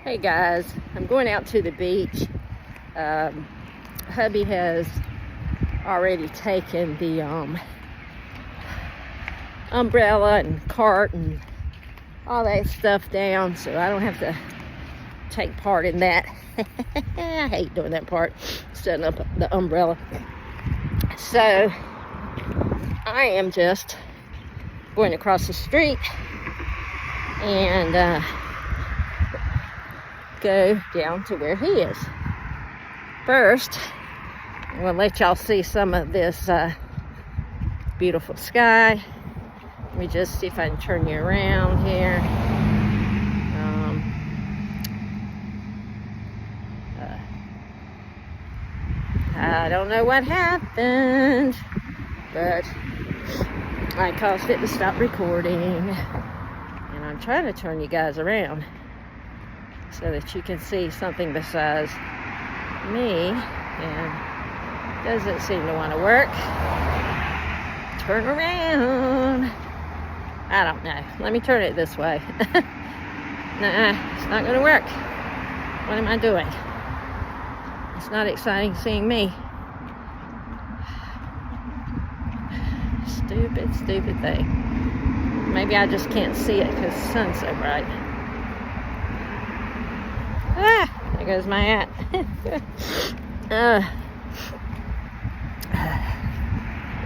Hey guys, I'm going out to the beach. Hubby has already taken the umbrella and cart and all that stuff down, so I don't have to take part in that. I hate doing that part, setting up the umbrella. So I am just going across the street and go down to where he is. First, I'm going to let y'all see some of this beautiful sky. Let me just see if I can turn you around here. I don't know what happened, but I caused it to stop recording. And I'm trying to turn you guys around so that you can see something besides me, and doesn't seem to want to work. Turn around. I don't know. Let me turn it this way. Nah, it's not going to work. What am I doing? It's not exciting seeing me. Stupid thing. Maybe I just can't see it because the sun's so bright. There goes my hat.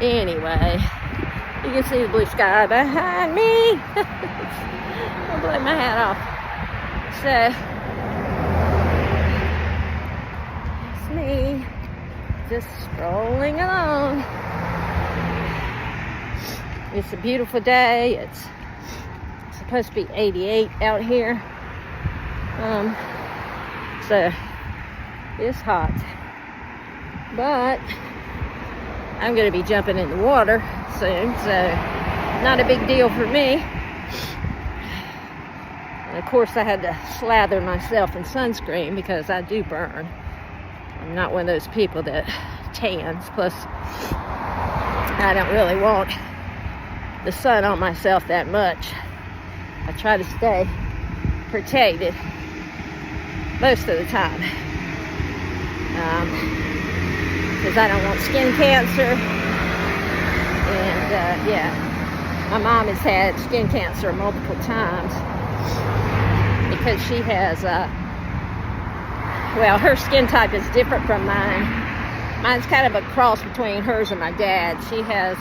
Anyway, you can see the blue sky behind me. I'll blow my hat off. So, it's me, just strolling along. It's a beautiful day. It's supposed to be 88 out here. So it's hot, but I'm going to be jumping in the water soon, so not a big deal for me. And of course I had to slather myself in sunscreen because I do burn. I'm not one of those people that tans, plus I don't really want the sun on myself that much. I try to stay protected most of the time, because I don't want skin cancer. And yeah, my mom has had skin cancer multiple times because she has well, her skin type is different from mine. Mine's kind of a cross between hers and my dad. She has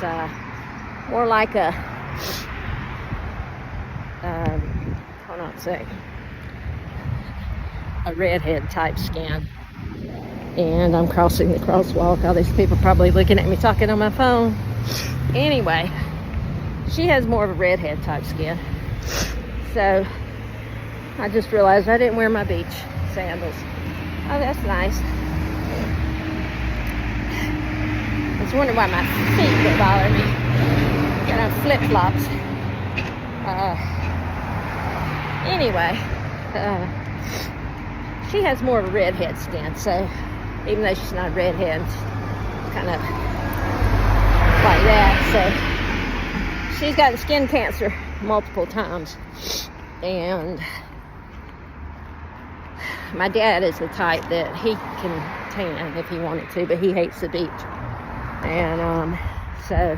more like a hold on a sec, a redhead type skin. And I'm crossing the crosswalk. All these people probably looking at me talking on my phone. Anyway, she has more of a redhead type skin. So I just realized I didn't wear my beach sandals. Oh, that's nice. I was wondering why my feet were bothering me. Got on flip-flops. Anyway, she has more of a redhead skin, so even though she's not a redhead, kind of like that. So she's gotten skin cancer multiple times. And my dad is the type that he can tan if he wanted to, but he hates the beach. And so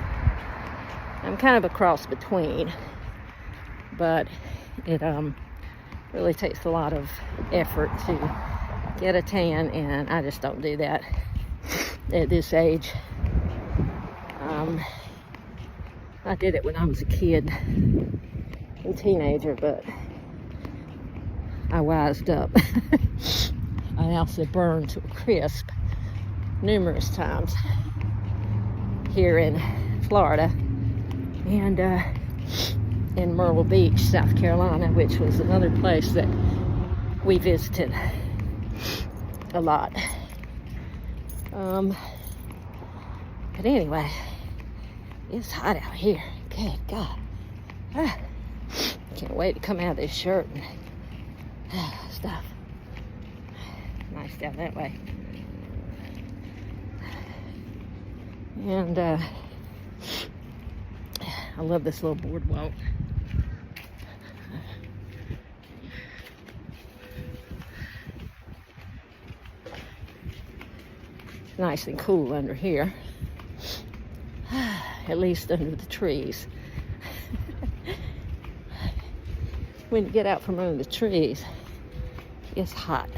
I'm kind of a cross between, but it really takes a lot of effort to get a tan, and I just don't do that at this age. I did it when I was a kid, a teenager, but I wised up. I also burned to a crisp numerous times here in Florida and in Myrtle Beach, South Carolina, which was another place that we visited a lot. But anyway, it's hot out here. Good God. Can't wait to come out of this shirt and stuff. Nice down that way. And I love this little boardwalk. nice and cool under here. At least under the trees. When you get out from under the trees, it's hot.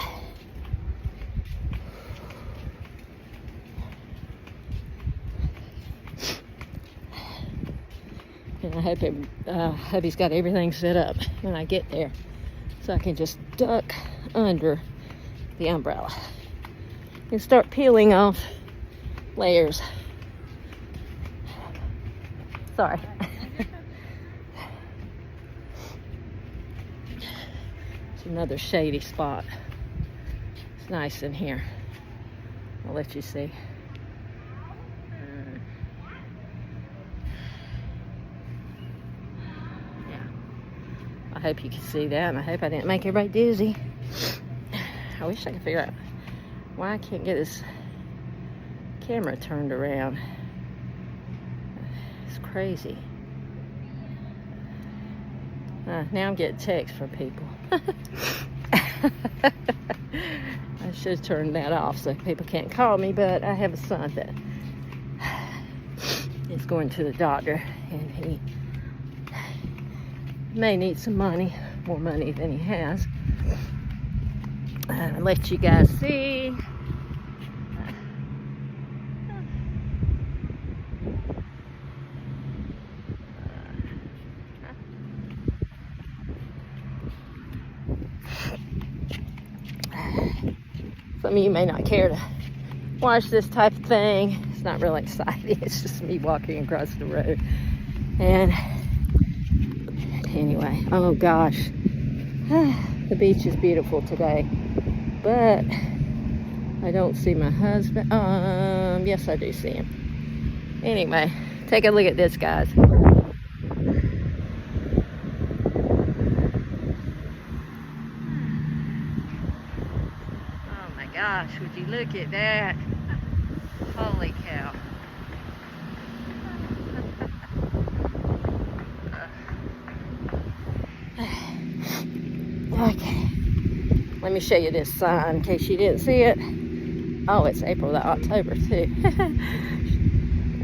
And I hope he's got everything set up when I get there, so I can just duck under the umbrella and start peeling off layers. Sorry. It's another shady spot. It's nice in here. I'll let you see. Yeah. I hope you can see that, and I hope I didn't make everybody dizzy. I wish I could figure out why I can't get this camera turned around. It's crazy. Now I'm getting texts from people. I should have turned that off so people can't call me, but I have a son that is going to the doctor, and he may need some money, more money than he has. I'll let you guys see. Some of you may not care to watch this type of thing. It's not really exciting. It's just me walking across the road. And anyway, oh gosh, the beach is beautiful today, but I don't see my husband. Yes, I do see him. Anyway, take a look at this, guys. Gosh, would you look at that? Holy cow. Okay, let me show you this sign in case you didn't see it. Oh, it's April to October too.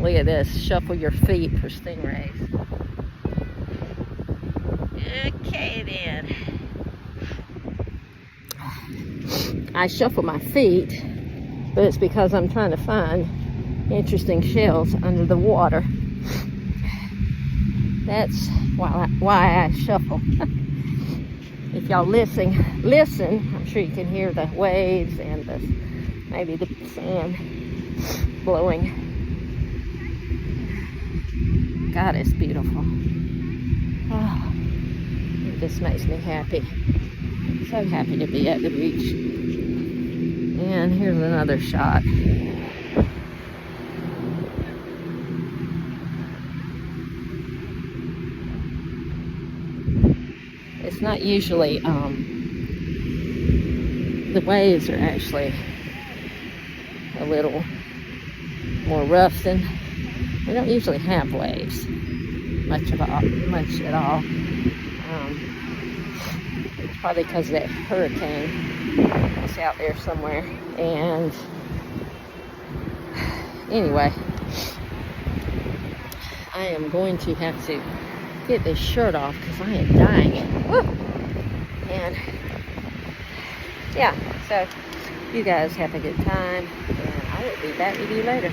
Look at this, shuffle your feet for stingrays. Okay then. I shuffle my feet, but it's because I'm trying to find interesting shells under the water. That's why I shuffle. If y'all listen, I'm sure you can hear the waves and maybe the sand blowing. God, it's beautiful. Oh, it just makes me happy. So happy to be at the beach. And here's another shot. It's not usually, the waves are actually a little more rough than, we don't usually have waves much at all. It's probably because of that hurricane that's out there somewhere. And anyway, I am going to have to get this shirt off because I am dying. Woo! And yeah, so you guys have a good time, and I will be back with you later.